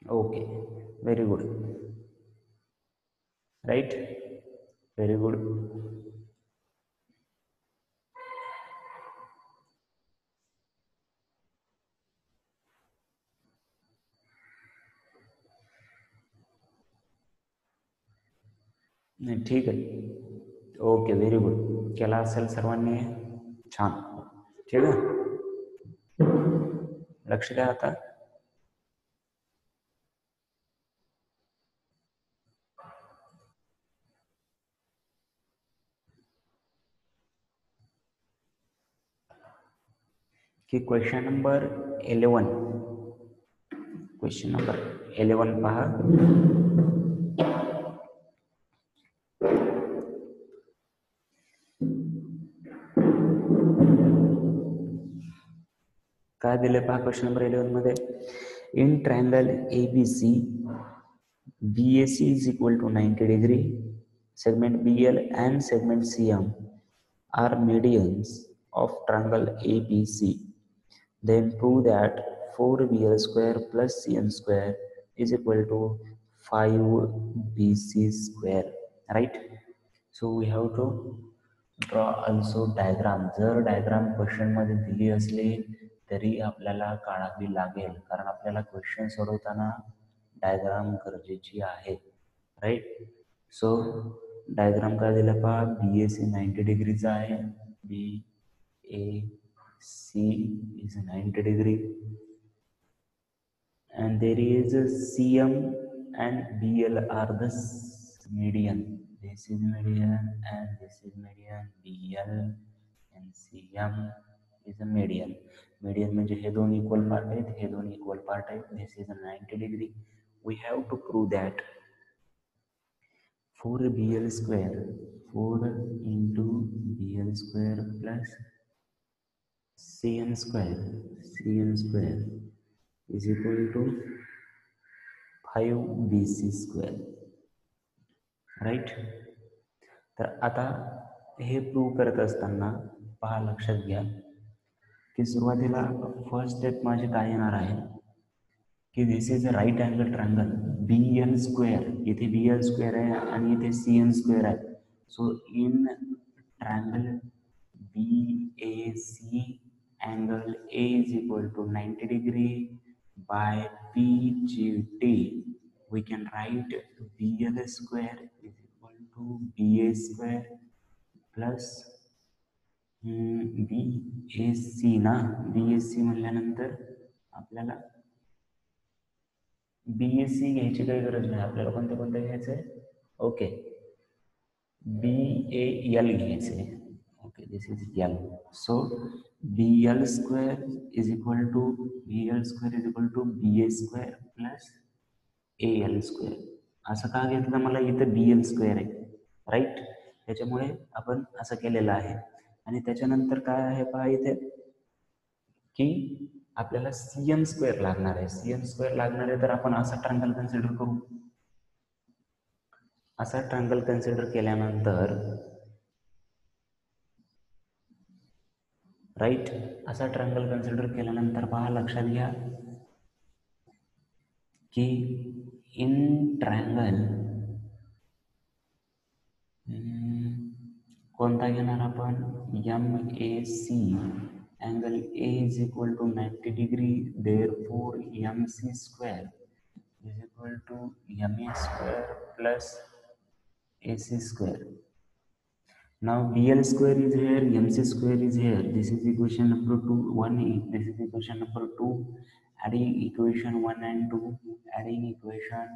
Okay, very good. Right, very good. नाही, ठीक आहे. Okay, very good. केला असेल सर्वांनी, छान. ठीक आहे, लक्ष द्या आता. की क्वेश्चन नंबर 11, क्वेश्चन नंबर 11 पहा. काय दिले पहा क्वेश्चन नंबर 11 मध्ये. In triangle ABC BAC is equal to 90 degree, segment BL and segment CM are medians of triangle ABC. Then prove that 4BL square plus CM square is equal to 5BC square. Right? So we have to draw also diagram. जर diagram question मध्ये दिली असली तरी आपल्याला काढावी लागेल, कारण आपल्याला क्वेश्चन सोडवताना डायग्राम गरजेची आहे. राईट. सो डायग्राम काय दिलं पहा. BAC 90 डिग्रीचा आहे. BAC is 90 degree and there is a CM and BL are the median. This is median and this is median. BL and CM is a median. Median म्हणजे हे दोन equal part आहेत, हे दोन इक्वल पार्ट आहेत. This is a 90 degree. We have to prove that 4BL square, 4 into BL square plus CM square is equal to 5BC square. Right. तर आता हे प्रूव्ह करत असताना पहा, लक्षात घ्या की सुरुवातीला फर्स्ट स्टेप माझी काय येणार आहे की this is a right angle triangle BL square. इथे BL स्क्वेअर आहे आणि इथे CM स्क्वेअर आहे. So in triangle BAC angle A is equal to 90 degree by PGT. We can write BL square is equal to BA square plus BAC ना. BAC म्हणल्यानंतर आपल्याला BAC घ्यायची काही गरज नाही. आपल्याला कोणतं घ्यायचं आहे. ओके, BAL घ्यायचं आहे. Okay, this is L. So BL square is equal to BA square plus AL square. असं का घेतलं मला, इथं BL स्क्वेअर आहे. राईट. त्याच्यामुळे आपण असं केलेलं आहे. आणि त्याच्यानंतर काय आहे पहा इथे की आपल्याला CM स्क्वेअर लागणार आहे. CM स्क्वेअर लागणार आहे, तर आपण असा ट्रायंगल कन्सिडर करू. असा ट्रायंगल कन्सिडर केल्यानंतर राईट, असा ट्रायंगल कन्सिडर केल्यानंतर पहा, लक्षात घ्या की इन ट्रायंगल कोणता घेणार आपण, MAC angle A is equal to 90 degree. Therefore MC square is equal to MA square plus AC square. Now BL square is here, MC square is here. This is equation number 2, 1. This is equation number 2. Adding equation 1 and 2. Adding equation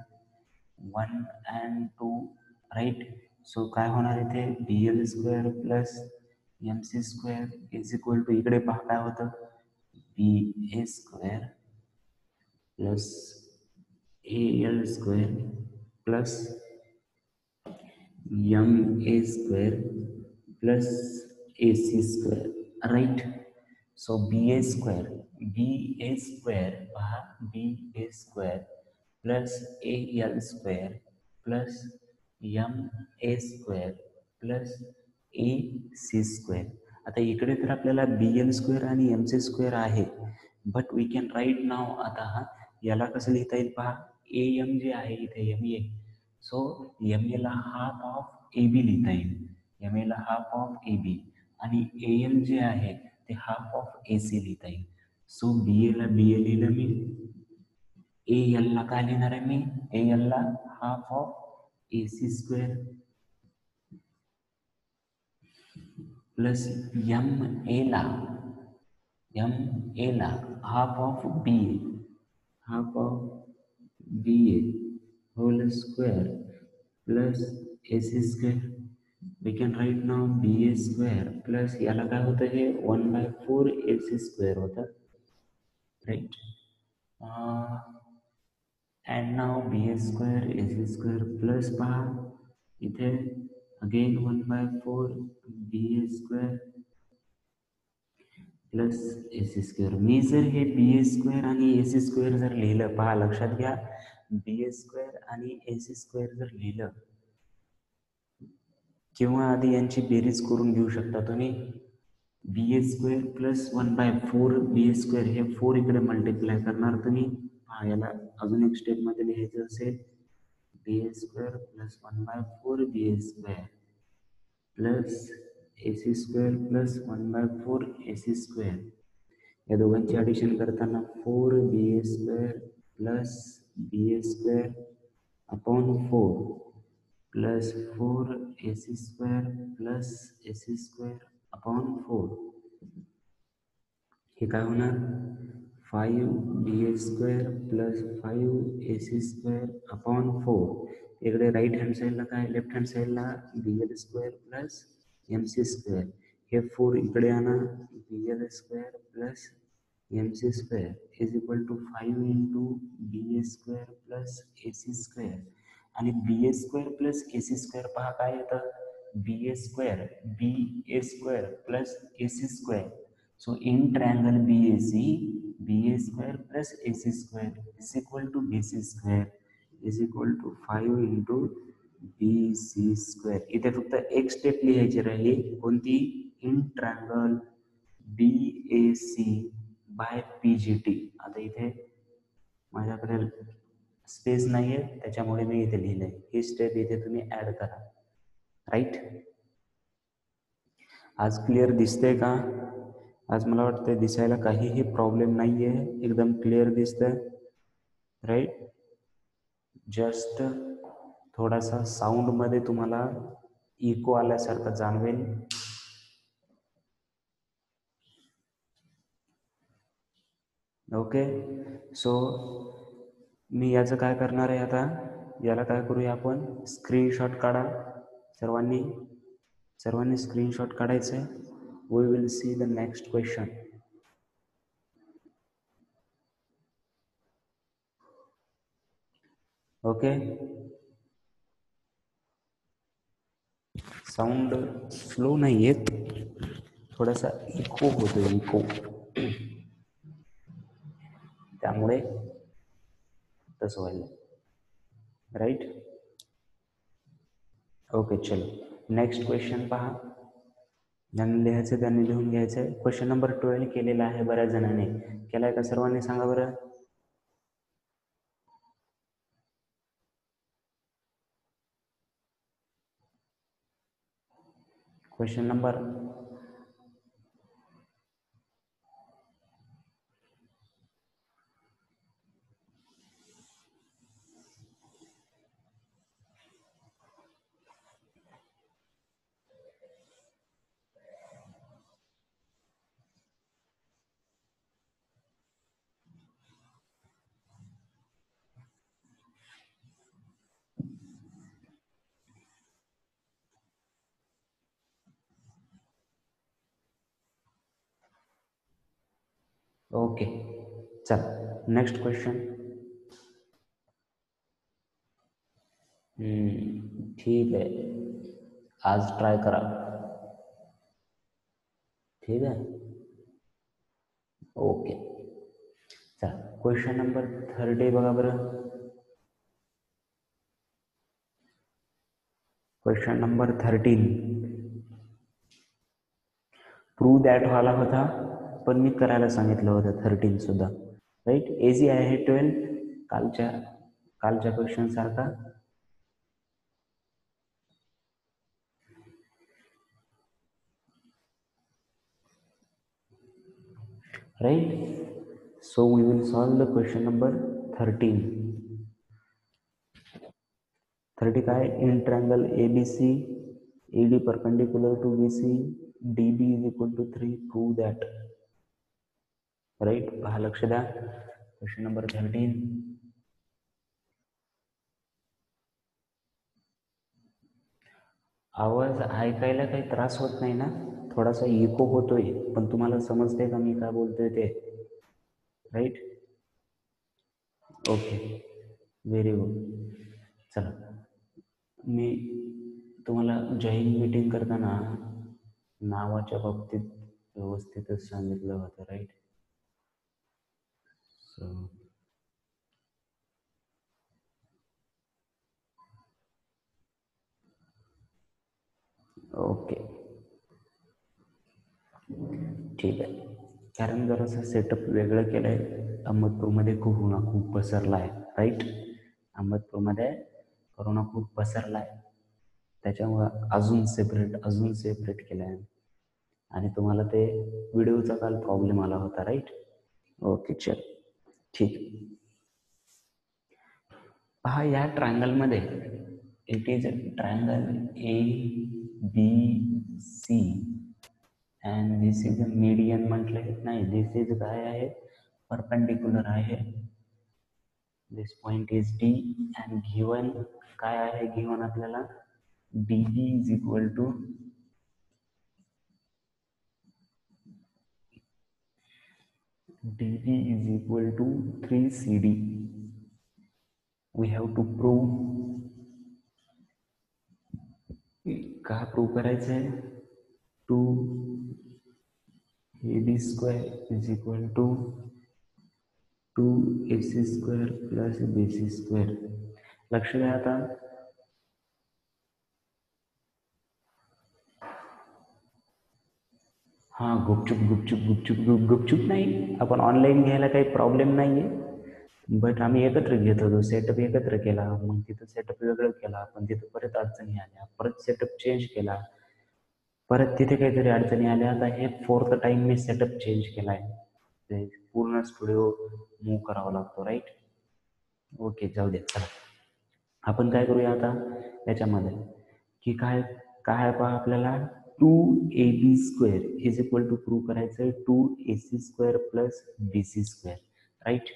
1 and 2. Right. So काय होणार इथे, BL square plus MC square is equal to, इकडे पहा काय होतं, BA square plus AL square plus MA square plus AC square. Right. So BA square पहा, BA square plus AL square plus MA square plus AC square. आता इकडे तर आपल्याला BL square आणि MC स्क्वेअर आहे, बट वी कॅन राईट नाव. आता याला कसं लिहिता येईल पहा, ए एम जे आहे इथे एम ए, सो एम एला हाफ ऑफ ए बी लिहिता येईल, एम एला हाफ ऑफ ए बी, आणि ए एल जे आहे ते हाफ ऑफ ए सी लिहिता येईल. सो बी एला बी ए लिहिलं मी, ए एल ला काय लिहिणार आहे मी, ए एल ला half of A C square plus M A ला half of B A, half of B A whole square plus A C square. We can write now B A square plus याला काय होतं, हे 1/4 A C square होतं, right. And now B A square A C square plus पहा इथे again 1/4 B A square plus A C square. मी जर हे बी A square आणि ए सी स्क्वेअर जर लिहिलं, पहा लक्षात घ्या, बी ए स्क्वेअर आणि ए सी स्क्वेअर जर लिहिलं किंवा आधी यांची बेरीज करून घेऊ शकता तुम्ही, बी A square plus 1/4 B A square, हे 4 इकडे मल्टिप्लाय करणार तुम्ही. हा याला अजून एक स्टेपमध्ये लिहायचं असेल, बी A square plus 1/4 B A square plus A C square plus 1/4 A C square. या दोघांची ॲडिशन करताना 4 बी A square plus B A square upon 4 plus 4 A C square plus A C square upon 4. हे काय होणार, 5 बी A square plus 5 A C square upon 4. इकडे right hand साईडला काय, left hand साईडला बी L square plus M C square, हे 4 इकडे आणा, B L square plus M C square is equal to 5 into B A square plus A C square. आणि B A square plus A C square पहा काय येतं, B A square plus A C square. So in triangle B A C, B A square plus A C square is equal to B C square is equal to 5 into B C square. इथे फक्त एक step लिहायची राहिली, कोणती, in triangle B A C by P G T. आता इथे माझ्याकडे space नाही आहे त्याच्यामुळे मी इथे लिहिलंय, ही स्टेप इथे तुम्ही ऍड करा, राईट. आज क्लिअर दिसतंय का, आज मला वाटतं दिसायला काहीही प्रॉब्लेम नाही आहे, एकदम क्लिअर दिसतंय, राईट. जस्ट थोडासा साऊंडमध्ये तुम्हाला इको आल्यासारखं जाणवेल. ओके, सो मी याचं काय करणार आहे आता, याला काय करूया आपण, स्क्रीनशॉट काढा सर्वांनी स्क्रीनशॉट काढायचं आहे. We will see the next question. Okay, sound slow नाही येत, थोडासा इको होतो, इको, त्यामुळे तसं व्हायला, राईट. ओके, चलो नेक्स्ट क्वेश्चन पहा, ज्यांनी लिहायचं त्यांनी लिहून घ्यायचं आहे. क्वेश्चन नंबर 12 केलेला आहे, बऱ्याच जणांनी केलाय का, सर्वांनी सांगा बरं. क्वेश्चन नंबर ओके, चल नेक्स्ट क्वेश्चन. ठीक आहे, आज ट्राय करा, ठीक आहे. ओके, चल क्वेश्चन नंबर 30 बघा बरं. क्वेश्चन नंबर 13 प्रूव्ह दॅट वाला होता, पण मी करायला सांगितलं होतं 13 सुद्धा, राईट. एजी आहे 12, कालच्या क्वेश्चन सारखा. Right? So we will solve the question number 13. 30 काय? In triangle ABC, AD perpendicular to BC, DB is equal to 3. Prove that. Right? पहा, लक्ष द्या. Question number 13. आवाज ऐकायला काही त्रास होत नाही ना? थोडासा इको होतोय, पण तुम्हाला समजते का मी काय बोलतोय ते? राईट? Okay, very good. चला, मी तुम्हाला जॉईन मीटिंग करताना नावाच्या बाबतीत व्यवस्थितच सांगितलं होतं. राईट? सो ओके, ठीक आहे. कारण जरासं सेटअप वेगळं केलं आहे. अहमदपूरमध्ये खूप पसरला आहे. राईट? अहमदपूरमध्ये कोरोना खूप पसरला आहे, त्याच्यामुळं अजून सेपरेट केलं आहे. आणि तुम्हाला ते व्हिडिओचा काल प्रॉब्लेम आला होता. राईट? ओके, चल, ठीक. पहा, या ट्रायंगलमध्ये it is triangle ABC and this is a median म्हटले नाही. दिस इज काय आहे? परपेंडिक्युलर आहे. This point is D and given काय आहे? गिवन आपल्याला DB is equal to DB is equal to 3CD. We have to prove. का prove करायचं आहे? 2AB square is equal to 2AC square plus BC square. लक्ष द्या आता. हां, गुपचूप नाही. आपण ऑनलाईन घ्यायला काही प्रॉब्लेम नाही आहे. बट आम्ही एकत्र घेत होतो, सेटअप एकत्र केला. मग तिथं सेटअप वेगळं केला, पण तिथं परत अडचणी आल्या. परत सेटअप चेंज केला, परत तिथे काहीतरी अडचणी आल्या. आता हे 4th टाइम मी सेटअप चेंज केला आहे. ते पूर्ण स्टुडिओ मूव्ह करावा लागतो. राईट? ओके, जाऊ दे. चला, आपण काय करूया आता याच्यामध्ये की काय काय पहा, आपल्याला 2AB square is equal to prove करायचं आहे 2AC square plus BC square. Right?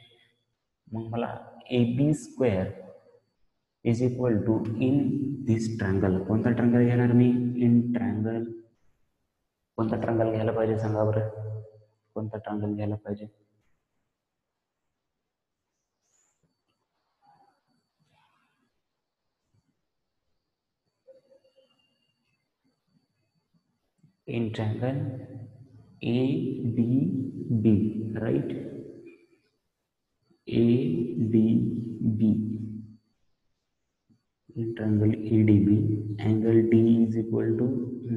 मग मला AB square is equal to in this triangle. कोणता ट्रायंगल घेणार मी? In triangle. कोणता ट्रायंगल घ्यायला पाहिजे सांगा बरं? कोणता ट्रायंगल घ्यायला पाहिजे? In triangle ADB. Right? ADB. In triangle ADB, angle D is equal to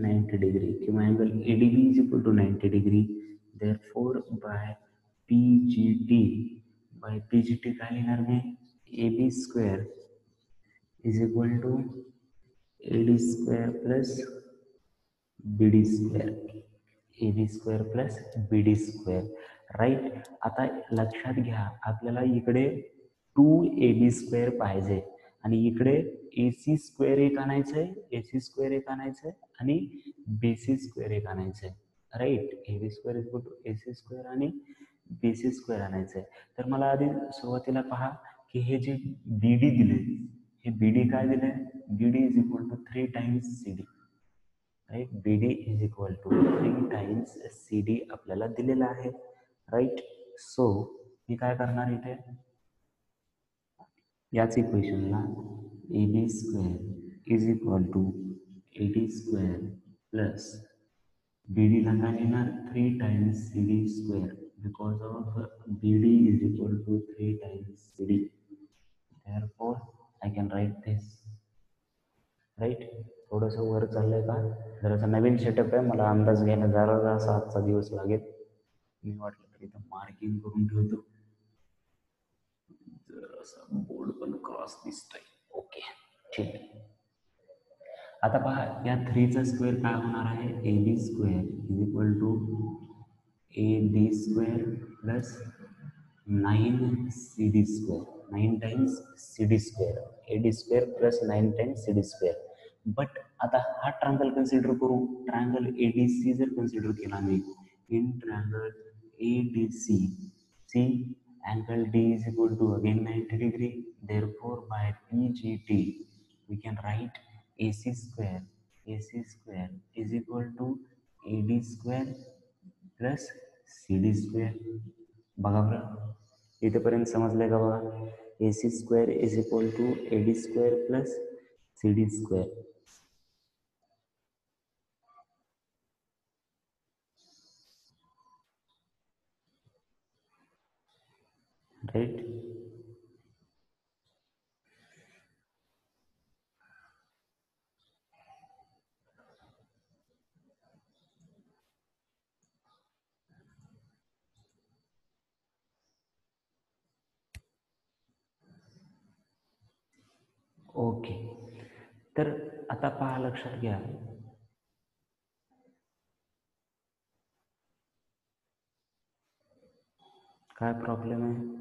90 degree किंवा angle ADB is equal to 90 degree. Therefore by PGT काय लिहिणार मी? AB square is equal to AD square plus BD square. AB square plus BD square. Right? आता लक्षात घ्या, आपल्याला इकडे 2AB square पाहिजे आणि इकडे AC स्क्वेअर एक आणायचं आहे, AC स्क्वेअर एक आणायचं आहे आणि BC स्क्वेअर एक आणायचं आहे. Right? AB square is equal to AC square आणि BC स्क्वेअर आणायचं आहे. तर मला आधी सुरुवातीला पहा की हे जे BD दिले, हे BD काय दिले? BD is equal to 3 times CD. Right? BD is equal to 3 times CD आपल्याला दिलेला आहे. राईट? सो मी काय करणार इथे, याच इक्वेशनला AB square is equal to AD square plus BD ला काय लिहिणार? 3 times CD square, because of BD is equal to 3 times CD. Therefore I can write this. Right? थोडंसं वर चाललंय का? जरासा नवीन सेटअप आहे, मला अंदाज घ्यायला जरा 7चा दिवस लागेल. मी वाटलं तर इथं मार्किंग करून ठेवतो. जरासा बोर्ड पण क्रॉस दिसतोय. ओके, ठीक आहे. आता पहा, या 3चा स्क्वेअर काय होणार आहे? A B square is equal to A D square plus 9cd square, 9 times cd square, A D square plus 9 times cd square. But आता हा ट्रायंगल कन्सिडर करू. ट्रायंगल ए डी सी जर कन्सिडर केला मी, in triangle A D C, C angle D is equal to again 90 degree. Therefore, by PGT, we can write AC square is equal to AD square plus CD square. बघा बरं, इथेपर्यंत समजलंय का? बघा, AC square is equal to AD square plus CD square. Right? Okay, तर आता पहा, लक्षात घ्या, काय प्रॉब्लेम आहे?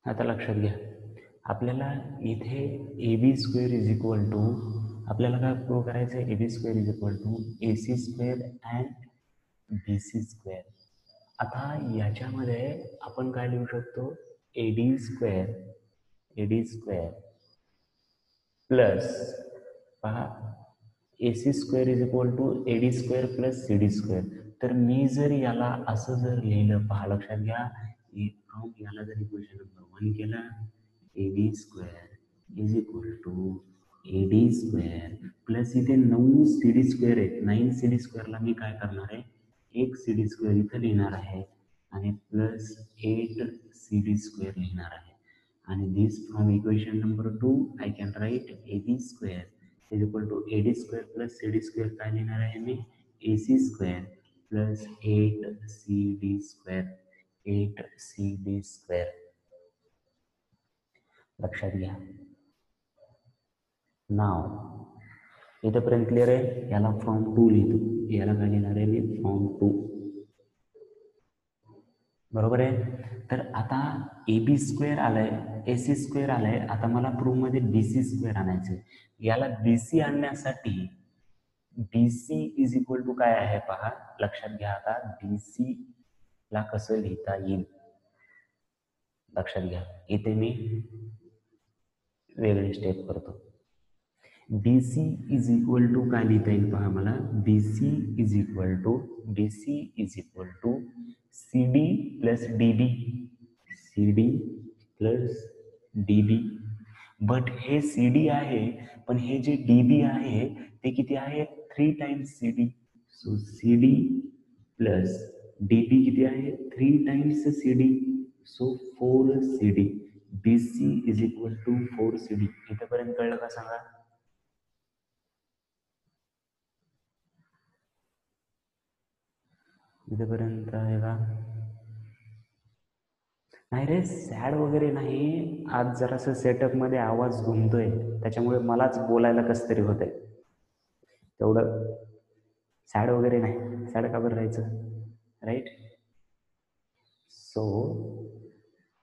आता लक्षात घ्या, आपल्याला इथे A B square is equal to, आपल्याला काय प्रूव्ह करायचं आहे? A B square is equal to A C square and B C square. आता याच्यामध्ये आपण काय लिहू शकतो? ए डी स्क्वेअर प्लस, पहा, A C square is equal to A D square plus C D square. तर मी जर याला असं जर लिहिलं, पहा लक्षात घ्या, फ्रॉम याला जर इक्वेशन नंबर 1 केला, A B square is equal to A D square plus इथे 9 सी डी स्क्वेअर आहे. 9 सी डी स्क्वेअरला मी काय करणार आहे? 1 सी डी स्क्वेअर इथं लिहिणार आहे आणि प्लस 8 सी डी स्क्वेअर लिहिणार आहे. आणि this from equation number 2 I can write A B square is equal to A D square plus C D square. काय लिहिणार आहे मी? A C square plus 8 C D square, 8 C D square. लक्षात घ्या. नाव इथंपर्यंत क्लिअर आहे? याला from 2 लिहितो, याला काय लिहिणार आहे मी? फ्रॉम 2. बरोबर आहे. तर आता ए बी स्क्वेअर आलाय, ए सी स्क्वेअर आलाय. आता मला प्रूफमध्ये बी सी स्क्वेअर आणायचं. याला बी सी आणण्यासाठी B C is equal to काय आहे पहा, लक्षात घ्या. आता बी सी ला कसं लिहिता येईल लक्षात घ्या. इथे मी वेगळी स्टेप करतो. B C is equal to काय लिहिता येईल पहा मला? B C is equal to C D plus D B, C D plus D B. But हे सी डी आहे, पण हे जे डी बी आहे ते किती आहे? 3 times C D. So C D plus D B किती आहे? 3 times C D. So 4 C D. B C is equal to 4 C D. इथेपर्यंत कळलं का सांगा? इथेपर्यंत आहे का? नाही रे, सॅड वगैरे नाही. आज जरासं सेटअपमध्ये आवाज घुमतोय, त्याच्यामुळे मलाच बोलायला कसं तरी होतंय. तेवढं सॅड वगैरे नाही. सॅड का बरं राहायचं? राईट. सो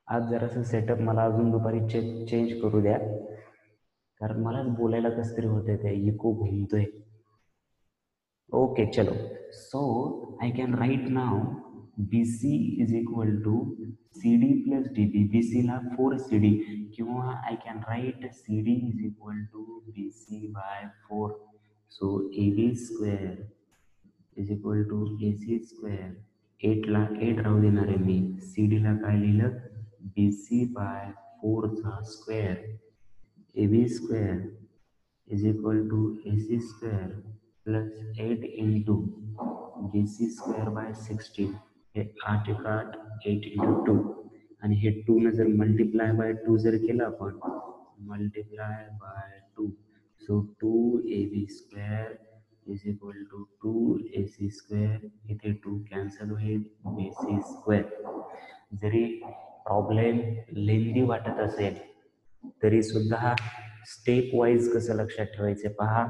आज जरासं सेटअप मला अजून दुपारी चेंज करू द्या, कारण मलाच बोलायला कसं तरी होतंय, ते इको घुमतोय. ओके, चलो. So I can write now B C is equal to C D plus D B. B सीला 4 सी डी, किंवा I can write C D is equal to B C by 4. So A B square is equal to A C square. 8ला 8 राहू देणार आहे मी. C डीला काय लिहिलं? बी सी बाय 4चा square. A B square is equal to A C square plus 8 into B C square by 16. हे 8 एका 8 इंटू 2 आणि हे 2 न जर मल्टिप्लाय बाय 2 जर केलं आपण multiply by 2 so 2ab square is equal to 2ac square इथे 2 कॅन्सल होईल bc स्क्वेअर. जरी प्रॉब्लेम लेंदी वाटत असेल तरी सुद्धा स्टेप वाईज कसं लक्षात ठेवायचे पहा.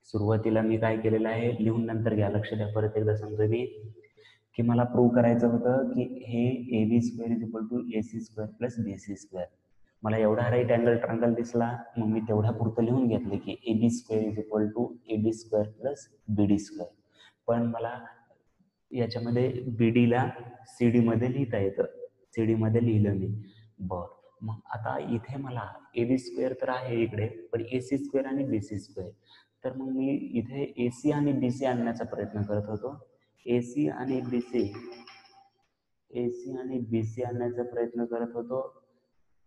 सुरुवातीला मी काय केलेलं आहे लिहून नंतर घ्या. लक्ष द्या, परत एकदा सांगतोय मी की मला प्रूव्ह करायचं होतं की हे A B square is equal to A C square plus B C square. मला एवढा राईट अँगल ट्रायंगल दिसला, मग मी तेवढ्या पुरतं लिहून घेतलं की A B square is equal to A D square plus B D square. पण मला याच्यामध्ये बी डीला सी डी मध्ये लिहिता येतं, सी डी मध्ये लिहिलं मी. बरं, मग आता इथे मला ए बी स्क्वेअर तर आहे इकडे, पण ए सी स्क्वेअर आणि बी सी स्क्वेअर. तर मग मी इथे ए सी आणि बी सी आणण्याचा प्रयत्न करत होतो. एसी आणि बीसी आणण्याचा प्रयत्न करत होतो.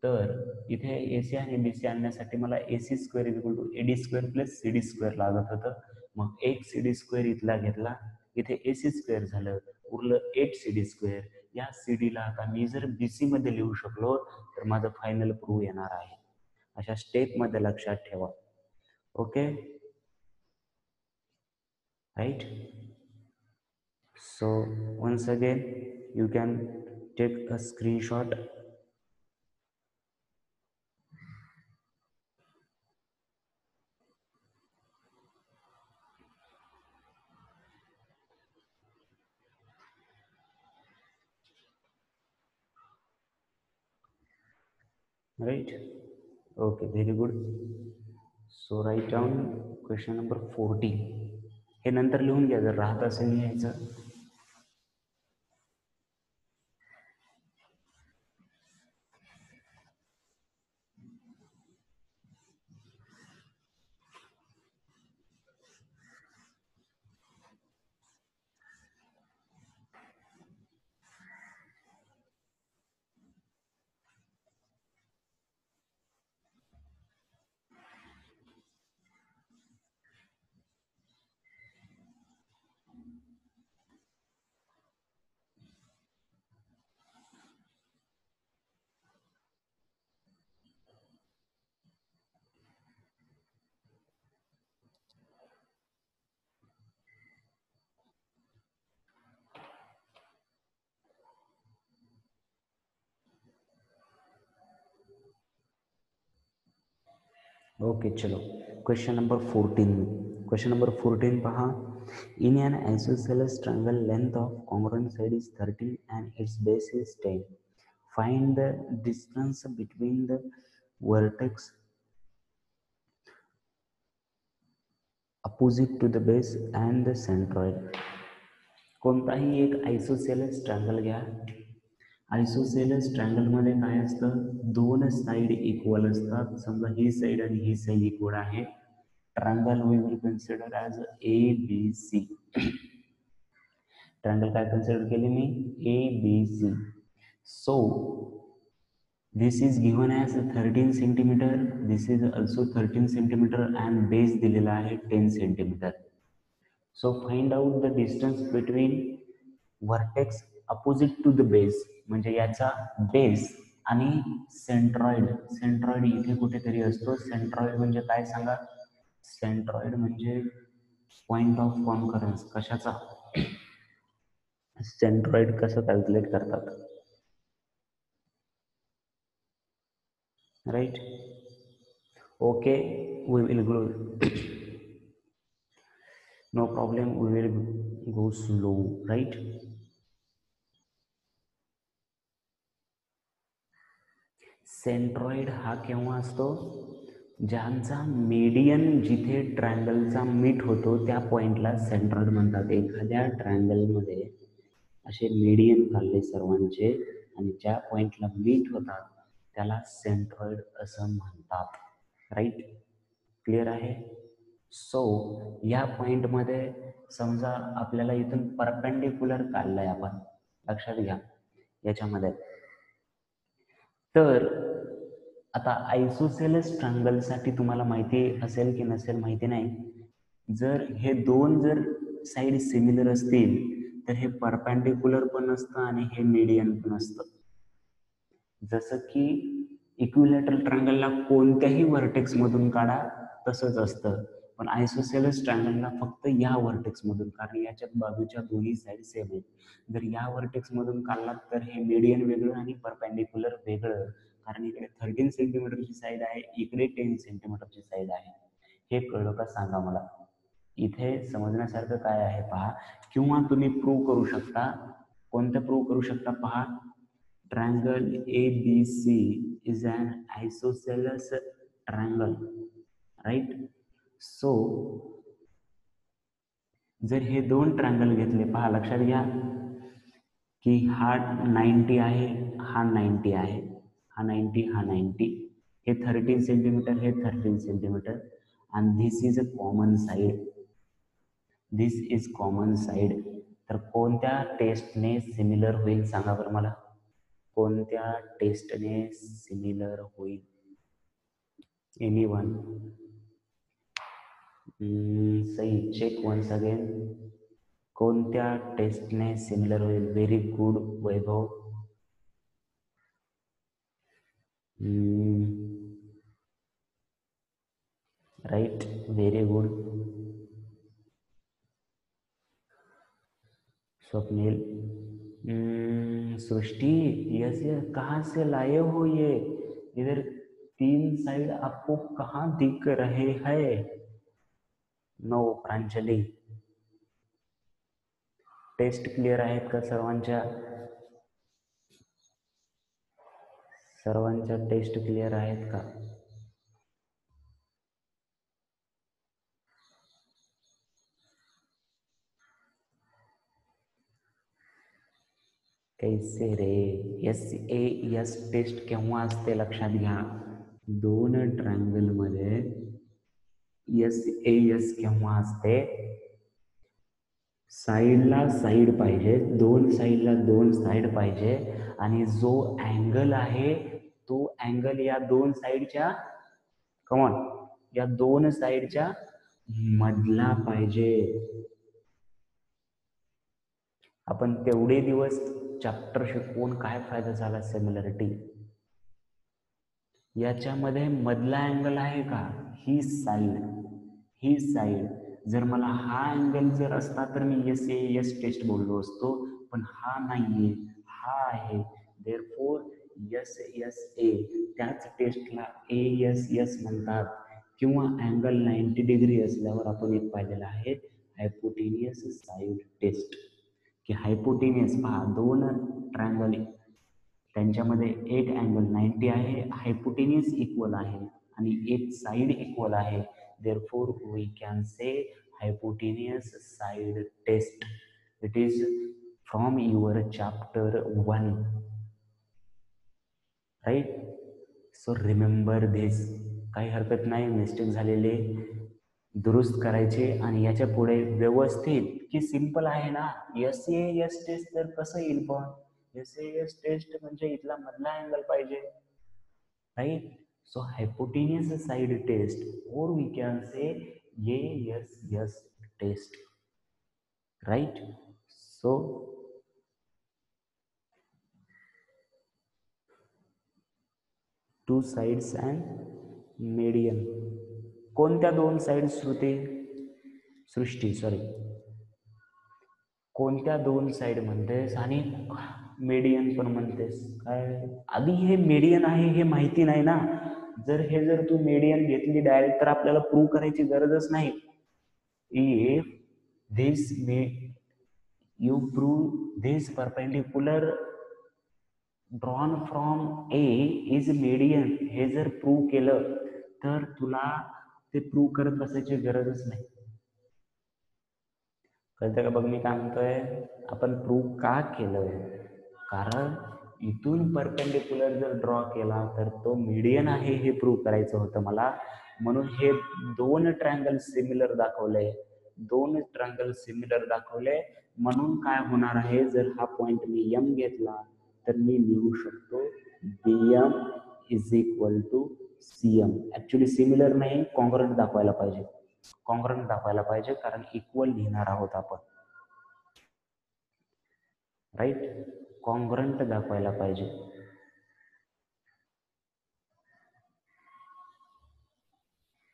तर इथे एसी आणि बीसी आणण्यासाठी मला AC square is equal to AD square plus C D square लागत होतं. मग एक सी डी स्क्वेअर इथला घेतला, इथे एसी स्क्वेअर झालं, उरलं 8 सी डी स्क्वेअर. या सी डीला आता मी जर बीसी मध्ये लिहू शकलो तर माझं फायनल प्रूव्ह येणार आहे. अशा स्टेप मध्ये लक्षात ठेवा. Okay, right. So once again you can take a screenshot. Right? Okay, very good. So write down question number 14. हे नंतर लिहून घ्या जर राहत असेल लिहायचं. ओके, चलो क्वेश्चन नंबर 14. क्वेश्चन नंबर 14 पहा. In an isosceles triangle, length of congruent side is 13 and its base is 10. Find the distance between the vertex opposite to the base and the centroid. कोणताही एक आयसोसेलस triangle घ्या. आयसोसेलस triangle मध्ये काय असतं, दोन side equal असतात. समजा ही साइड आणि ही साइड इक्वल आहे. Triangle we will consider as A B C. Triangle काय कन्सिडर केले मी, A B C. So this is given as 13 centimeter, this is also 13 centimeter and base दिलेला आहे 10 centimeter. So find out the distance between vertex opposite to the base, म्हणजे याचा base आणि centroid. Centroid इथे कुठेतरी असतो. सेंट्रॉइड म्हणजे काय सांगा, सेंट्रॉइड म्हणजे पॉइंट ऑफ कॉन्करन्स. कशाचा, सेंट्रॉइड कसं कॅल्क्युलेट करतात, right. Okay, we will go, no problem, we will go slow, right. Centroid हा केव्हा असतो, ज्यांचा मीडियन जिथे ट्रायंगलचा मीट होतो त्या पॉइंटला सेंट्रॉइड म्हणतात. एखाद्या ट्रायंगलमध्ये असे मीडियन काढले सर्वांचे आणि ज्या पॉइंटला मीट होतात त्याला सेंट्रॉइड असं म्हणतात, राईट. क्लिअर आहे. सो या पॉइंटमध्ये समजा आपल्याला इथून परपेंडिक्युलर काढलाय आपण, लक्षात घ्या याच्यामध्ये. तर आता आयसोसेलस ट्रायंगलसाठी तुम्हाला माहिती असेल की नसेल माहिती नाही, जर हे दोन जर साइड सिमिलर असतील तर हे परपेंडिक्युलर पण असतं आणि हे मीडियन पण असतं. जसं की इक्विलॅटरल ट्रायंगलला कोणत्याही व्हर्टेक्स मधून काढा तसंच असतं, पण आयसोसेलेस ट्रायंगलला फक्त या व्हर्टेक्स मधून, कारण याच्यात बाजूच्या दोन्ही साईड सेम आहेत. जर या व्हर्टेक्स मधून काढलात तर हे मीडियन वेगळं आणि परपेंडिक्युलर वेगळं, कारण इकडे 13 सेंटीमीटरची साईड आहे, इकडे 10 सेंटीमीटरची साईड आहे. हे कळलं का सांगा मला. इथे समजण्यासारखं काय आहे पहा. किंवा तुम्ही प्रूव्ह करू शकता. कोणतं प्रूव्ह करू शकता पहा. Triangle ABC is an isosceles triangle, right? So जर हे दोन ट्रायंगल घेतले, पहा लक्षात घ्या की हा 90 आहे, हा 90 आहे, हा 90, हा 90, हे 13 सेंटीमीटर, हे 13 centimetre, and this is a common side, this is common side. तर कोणत्या टेस्टने सिमिलर होईल सांगा बरं मला. कोणत्या टेस्टने सिमिलर होईल? एनीवन? सही, चेक वन्स अगेन. कोणत्या टेस्टने सिमिलर होईल? Very good Vaibhav. Right, very good Swapnil. Srishti, yes yes, कहाँ से लाए हो ये? इधर 3 साइड आपको कहाँ दिख रहे हैं? नो प्रांजली. टेस्ट क्लिअर आहेत का सर्वांच्या? सर्वांच्या टेस्ट क्लिअर आहेत का? कैसे रे? एस टेस्ट केव्हा असते लक्षात घ्या. दोन ट्रायंगल मध्ये एस केव्हा असते? साईडला साईड पाहिजे, दोन साईडला दोन साईड पाहिजे, आणि जो अँगल आहे तो अँगल या दोन साईडच्या, कमॉन, या दोन साईडच्या मधला पाहिजे. आपण तेवढे दिवस चॅप्टर शिकवून काय फायदा झाला? सिमिलरिटी. याच्यामध्ये मधला अँगल आहे का? ही साईड, ही साईड. जर मला हा अँगल जर असता तर मी एस टेस्ट बोललो असतो, पण हा नाहीये, हा आहे. देअरफॉर ए, त्याच टेस्टला एस म्हणतात. किंवा अँगल 90 डिग्री असल्यावर आपण एक पाहिलेला आहे हायपोटेनियस साईड टेस्ट, की हायपोटेनियस पहा, दोन ट्रायंगल त्यांच्यामध्ये एक अँगल 90 आहे, हायपोटेनियस इक्वल आहे आणि एक साइड इक्वल आहे. Therefore we can say hypotenuse side test. It is from your chapter 1, right? So remember this. काही हरकत नाही, मिस्टेक झालेले दुरुस्त करायचे आणि याच्या पुढे व्यवस्थित, की सिंपल आहे ना. एस टेस्ट तर कसं येईल? पण एस टेस्ट म्हणजे इथला मधला अँगल पाहिजे, right? So hypotenuse side test, और we can say S test, right? So two sides and median. कोणत्या दोन साइड सृष्टी, सॉरी, कोणत्या दोन साइड म्हणतेस आणि मीडियन पण म्हणतेस काय? आधी हे मीडियन आहे हे माहिती नाही ना. जर तू मीडियन घेतली डायरेक्ट तर आपल्याला प्रूव्ह करायची गरजच नाही. If this you prove this perpendicular drawn from A is median, हे जर प्रूव्ह केलं तर तुला ते प्रूव्ह करत बसायची गरजच नाही. कळतं का बघ मी काय म्हणतोय? आपण प्रूव्ह का केलं? कारण इथून परपेंडिक्युलर जर ड्रॉ केला तर तो मीडियन आहे हे प्रूव्ह करायचं होतं मला. म्हणून हे दोन ट्रायंगल सिमिलर दाखवले, दोन ट्रायंगल सिमिलर दाखवले. म्हणून काय होणार आहे, जर हा पॉइंट मी एम घेतला तर मी लिहू शकतो BM is equal to CM. Actually similar नाही, कॉन्ग्रुएंट दाखवायला पाहिजे, कारण इक्वल लिहिणार आहोत आपण. राईट, कॉन्ग्रंट दाखवायला पाहिजे.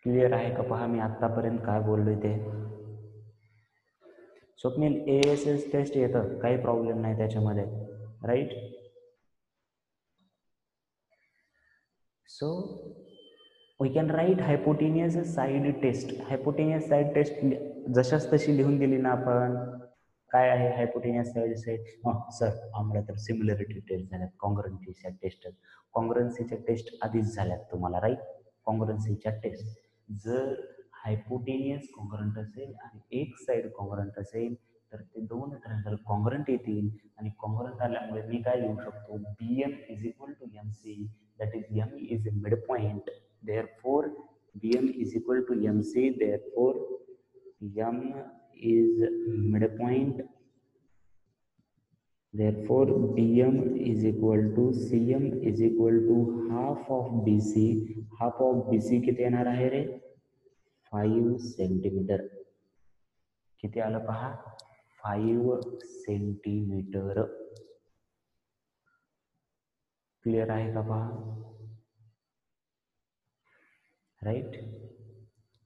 क्लिअर आहे का? पहा मी आतापर्यंत काय बोललोय ते. स्वप्नील, ASS टेस्ट येतं, काही प्रॉब्लेम नाही त्याच्यामध्ये, right. So we can write hypotenuse side test. Hypotenuse side test जशाच तशी लिहून दिली ना आपण. काय आहे हायपोटेनियस साईड? सर आम्हाला तर सिम्युलरिटी टेस्ट झाल्यात, कॉन्ग्रन्सीच्या टेस्ट. कॉन्ग्रन्सीच्या टेस्ट आधीच झाल्यात तुम्हाला, राईट. कॉन्ग्रन्सीच्या टेस्ट जर हायपोटेनियस कॉन्ग्रंट असेल आणि एक साईड कॉन्ग्रंट असेल तर ते दोन ट्रायंगल कॉन्ग्रंट येतील. आणि कॉन्ग्रंट आल्यामुळे मी काय लिहू शकतो? BM is equal to MC, that is M is a midpoint, therefore BM is equal to MC, therefore M is midpoint, therefore BM is equal to CM is equal to half of BC. half of BC किती येणार आहे रे? 5 centimetre. किती आलं पहा? 5 centimetre. Clear आहे का पहा? Right.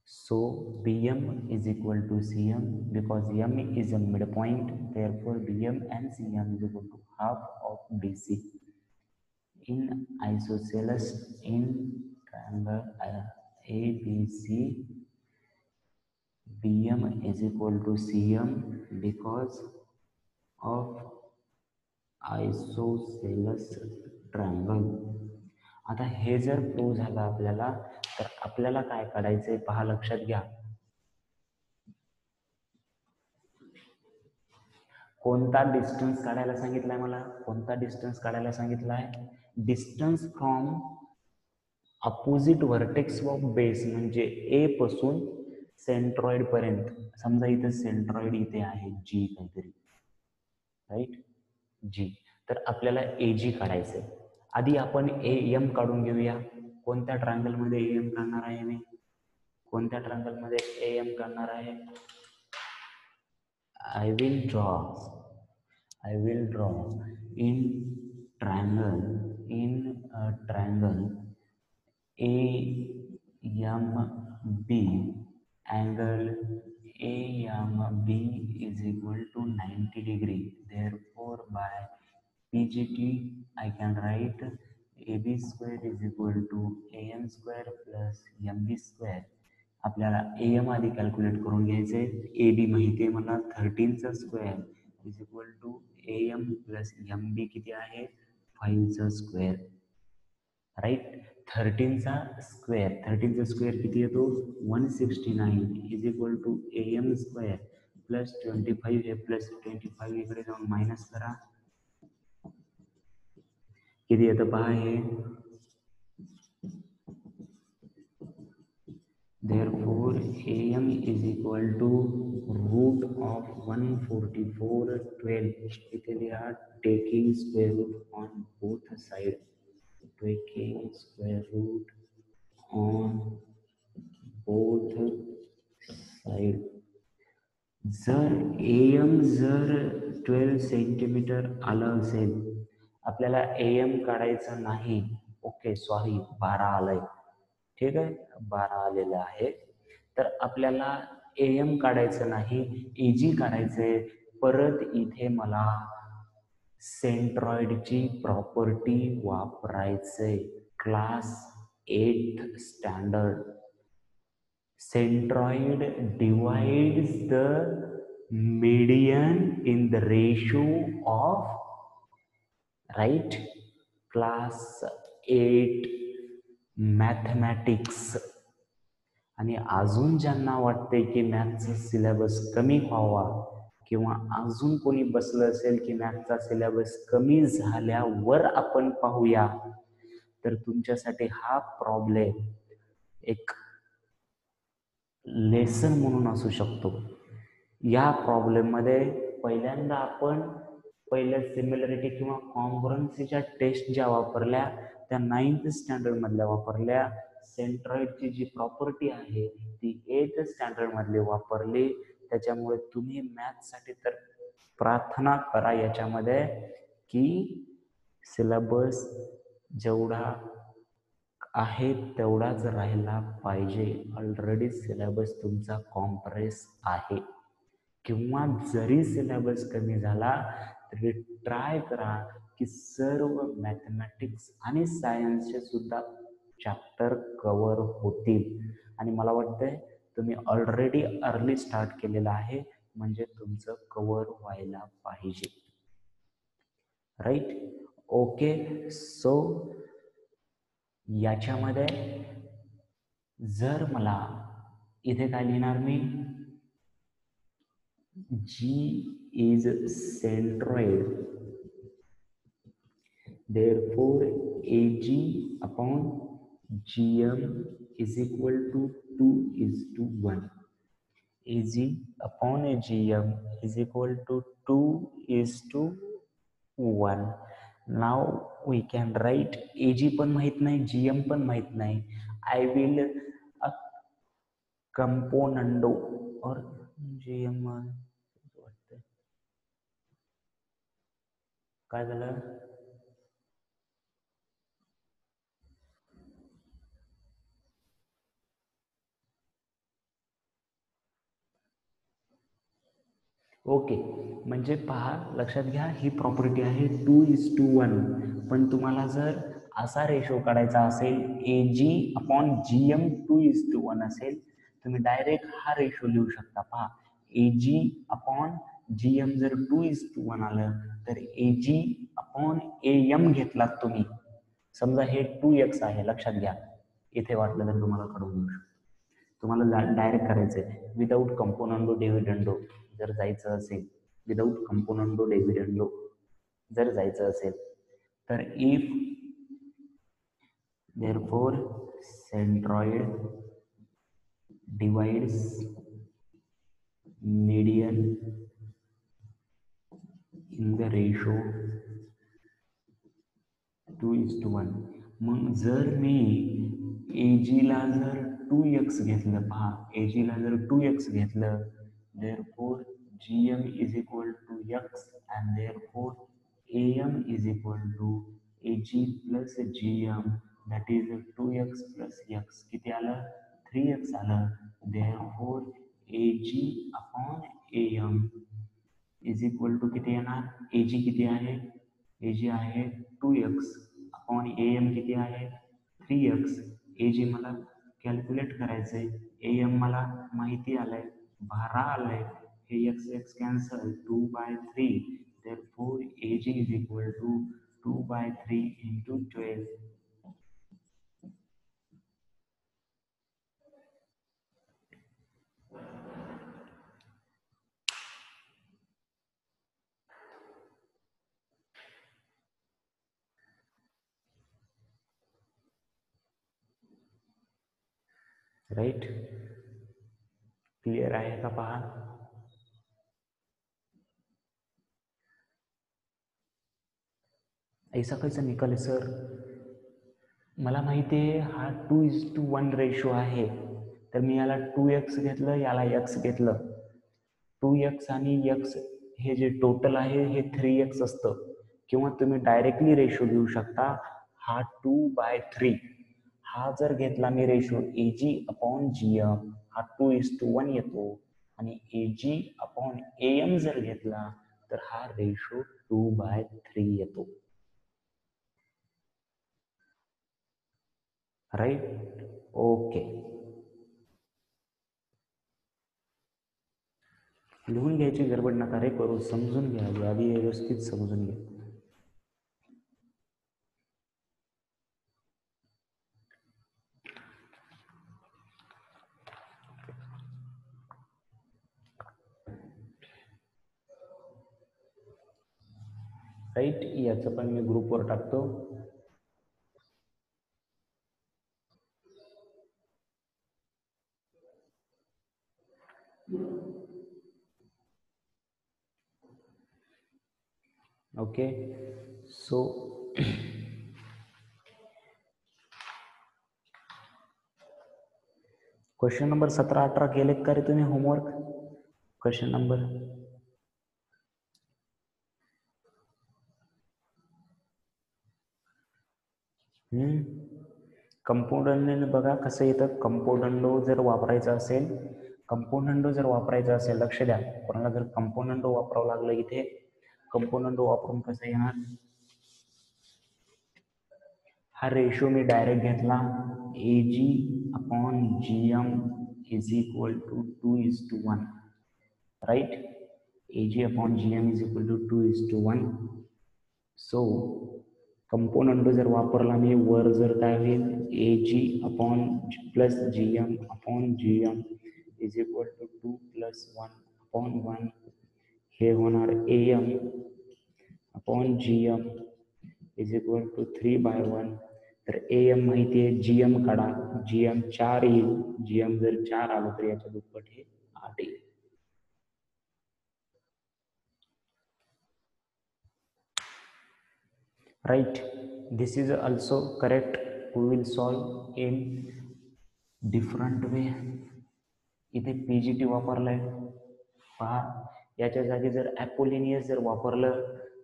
So BM is equal to CM because M is a midpoint, therefore BM and CM is equal to half of BC. In isosceles in triangle ABC, BM is equal to CM because of isosceles triangle. आता हे जर prove झालं आपल्याला तर आपल्याला काय काढायचंय पहा, लक्षात घ्या. कोणता डिस्टन्स काढायला सांगितलाय मला? कोणता डिस्टन्स काढायला सांगितलाय? Distance from opposite vertex of base, म्हणजे ए पासून सेंट्रॉइड पर्यंत. समजा इथे सेंट्रॉइड इथे आहे G काहीतरी, राईट, G. तर आपल्याला AG काढायचंय. आधी आपण AM काढून घेऊया. कोणत्या ट्रायंगल मध्ये AM काढणार आहे मी? कोणत्या ट्रायंगल मध्ये AM काढणार आहे? I will draw in triangle AMB, angle AMB is equal to 90 degree. Therefore by PGT I can write AB square is equal to AM square plus MB square. आपल्याला AM आधी calculate करून घ्यायचे. AB माहिती आहे मला, 13चा square is equal to AM plus MB किती आहे? 5चा स्क्वेअर, राईट. 13चा स्क्वेअर किती येतो? 169 is equal to AM square plus 25 हे प्लस 25 इकडे जाऊन मायनस करा. किती येतं पहा हे? Therefore AM is equal to root of 144/12. इथे लिहा taking square root on both sides. Taking square root on both sides. जर AM जर 12 सेंटीमीटर आलं असेल, आपल्याला AM काढायचं नाही. ओके, सॉरी, 12 आलंय. ठीक आहे, 12 आलेलं आहे. तर आपल्याला AM काढायचं नाही, AG काढायचंय. परत इथे मला सेंट्रॉइडची प्रॉपर्टी वापरायचंय. Class 8th standard. Centroid divides the median in the ratio of, right, class 8 mathematics. आणि अजून ज्यांना वाटते की मॅथचा सिलेबस कमी व्हावा किंवा अजून कोणी बसलं असेल की मॅथचा सिलेबस कमी झाल्यावर आपण पाहूया, तर तुमच्यासाठी हा प्रॉब्लेम एक लेसन म्हणून असू शकतो. या प्रॉब्लेममध्ये पहिल्यांदा आपण सिमिलरिटी किंवा कॉन्ग्रुएन्सीच्या टेस्ट ज्या वापरल्या त्या 9th स्टँडर्ड मधल्या वापरल्या. सेंट्रॉइडची जी प्रॉपर्टी आहे ती 8th स्टँडर्ड मधली वापरली. त्याच्यामुळे तुम्ही मॅथसाठी तर प्रार्थना करा याच्यामध्ये की सिलेबस जेवढा आहे तेवढाच राहिला पाहिजे. ऑलरेडी सिलेबस तुमचा कॉम्प्रेस आहे, किंवा जरी सिलेबस कमी झाला तरी ट्राय करा की सर्व मॅथमॅटिक्स आणि सायन्सचे सुद्धा चॅप्टर कव्हर होतील. आणि मला वाटतंय तुम्ही ऑलरेडी अर्ली स्टार्ट केलेलं आहे, म्हणजे तुमचं कव्हर व्हायला पाहिजे. राईट? ओके. सो याच्यामध्ये जर मला इथे काय लिहिणार मी, G is centroid, therefore AG upon GM is equal to 2:1. AG upon GM is equal to 2:1. Now we can write AG पण माहित नाही, GM पण माहित नाही. I will componendo or GM काय झालं, ओके. म्हणजे पहा, लक्षात घ्या, ही प्रॉपर्टी आहे 2:1. पण तुम्हाला जर असा रेशो काढायचा असेल AG अपॉन GM 2:1 असेल, तुम्ही डायरेक्ट हा रेशो लिहू शकता. पहा, AG अपॉन GM जर 2:1 आलं तर AG अपॉन AM घेतलात तुम्ही, समजा हे 2x आहे, लक्षात घ्या, इथे वाटलं तर तुम्हाला कडून येऊ शकतो. तुम्हाला डायरेक्ट करायचंय विदाऊट कंपोनंडो डिव्हिडंडो जर जायचं असेल, विदाऊट कंपोनंडो डिव्हिडंडो जर जायचं असेल तर if therefore centroid divides median in the ratio 2:1. मग जर मी AG ला जर 2x घेतलं, पहा AG ला जर 2x घेतलं, therefore GM is equal to x and therefore AM is equal to AG plus GM, that is 2x plus x. किती आलं? 3x आलं. therefore AG upon AM is equal to किती येणार? AG किती आहे? AG आहे 2x upon AM किती आहे? 3x. AG मला कॅल्क्युलेट करायचंय, AM मला माहिती आलंय, 12 आलंय, हे x cancel, 2/3. therefore AG is equal to 2/3 into 12. Right? Clear आहे का? पहा, ऐसा कैसा निकाले सर? मला माहिती आहे हा 2:1 रेशो आहे, तर मी याला 2x घेतलं, याला x घेतलं. 2x आणि x हे जे टोटल आहे हे 3x असतं, किंवा तुम्ही डायरेक्टली रेशो घेऊ शकता, हा 2/3. हा जर घेतला मी रेशो AG अपॉन GM, हा 2:1 येतो, आणि AG अपॉन AM जर घेतला तर हा रेशो 2/3 येतो. राईट? ओके. लिहून घ्यायची गडबड नका रे करू, समजून घ्या, आधी व्यवस्थित समजून घ्या. राईट? याचं पण मी ग्रुपवर टाकतो. ओके. सो क्वेश्चन नंबर 17-18 केलेत का रे तुम्ही होमवर्क? क्वेश्चन नंबर कंपोनंट बघा कसं येतं. कंपोनंडो जर वापरायचा असेल, लक्ष द्या, कोणाला जर कंपोनंडो वापरावं लागलं इथे, कंपोनंडो वापरून कसं येणार, हा रेशो मी डायरेक्ट घेतला, AG/GM is equal to 2:1, right. AG/GM is equal to 2:1. So component जर वापरला मी, वर जर काय होईल, AG+GM/GM इज इक्वल टू 2+1/1. हे होणार AM/GM इज इक्वल टू 3/1. तर AM माहिती आहे, GM काढा, GM 4 येईल, GM जर 4 आलं तर याच्या दुप्पट हे 8 येईल. Right. This is also correct. We will solve in different way. इथे PGT वापरलाय पहा. याच्या जागी जर अपोलिनियस जर वापरलं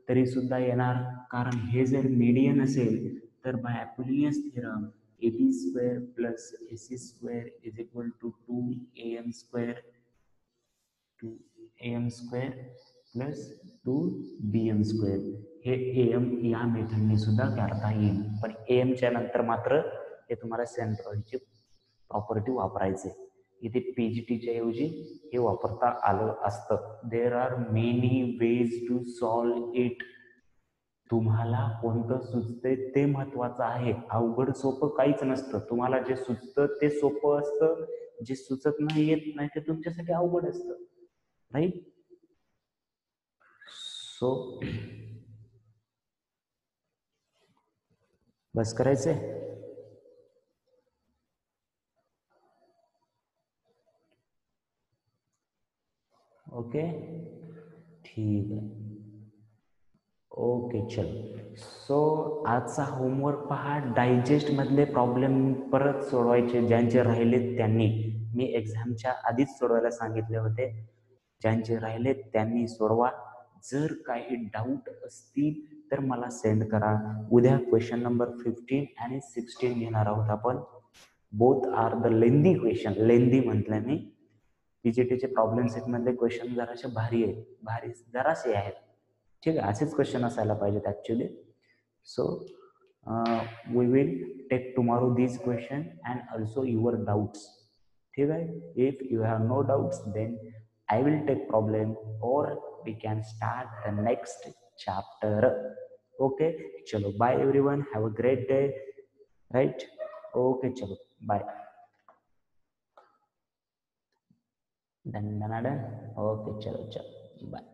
तरी सुद्धा येणार, कारण हे जर मीडियन असेल तर by Apollonius theorem AB² + AC² is equal to 2AM² + 2BM². हे AM या मेथडने सुद्धा करता येईल, पण AMच्या नंतर मात्र हे तुम्हाला सेंट्रॉइडची प्रॉपर्टी वापरायचे. इथे PGTच्या ऐवजी हे वापरता आलं असतं. There are many ways to solve it. तुम्हाला कोणतं सुचते ते महत्वाचं आहे. अवघड सोपं काहीच नसतं. तुम्हाला जे सुचतं ते सोपं असतं, जे सुचत नाही, येत नाही, ते तुमच्यासाठी अवघड असतं, राईट. सो बस करायचंय. ओके, ठीक आहे. ओके, चल. सो आजचा होमवर्क पहा. डायजेस्ट मधले प्रॉब्लेम परत सोडवायचे, ज्यांचे राहिलेत त्यांनी. मी एक्झामच्या आधीच सोडवायला सांगितले होते. ज्यांचे राहिलेत त्यांनी सोडवा. जर काही डाऊट असतील तर मला सेंड करा. उद्या क्वेश्चन नंबर 15 आणि 16 घेणार आहोत आपण. Both are the lengthy question. Lengthy म्हटलं मी. PGTचे प्रॉब्लेम सेट मधले क्वेश्चन जरासे भारी जरासे आहेत. ठीक आहे, असेच क्वेश्चन असायला पाहिजेत actually. So we will take tomorrow these question and also your doubts. ठीक आहे. If you have no doubts then I will take problem, or we can start the next chapter. Okay, chalo, bye everyone, have a great day. Right? Okay, chalo, bye. Done. Okay, chalo, bye.